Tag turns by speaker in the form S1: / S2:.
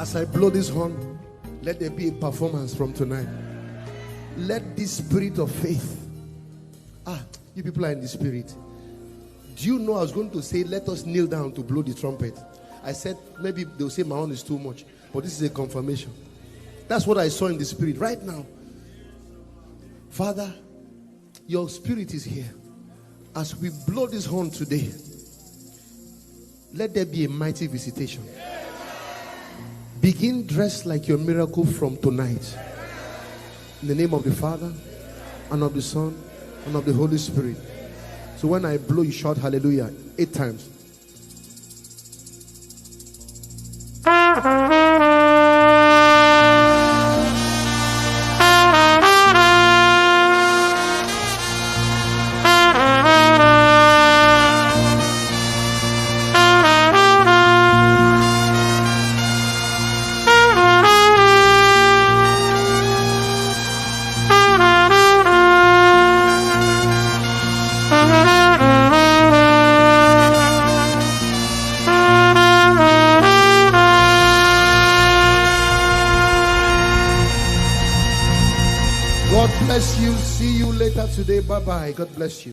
S1: As I blow this horn, let there be a performance from tonight. Let this spirit of faith. You people are in the spirit. Do you know I was going to say, let us kneel down to blow the trumpet? I said, maybe they'll say my own is too much. But this is a confirmation. That's what I saw in the spirit right now. Father, your spirit is here. As we blow this horn today, let there be a mighty visitation. Begin dressed like your miracle from tonight. In the name of the Father, and of the Son, and of the Holy Spirit. So when I blow, you shout hallelujah 8 times. God bless you. See you later today. Bye-bye. God bless you.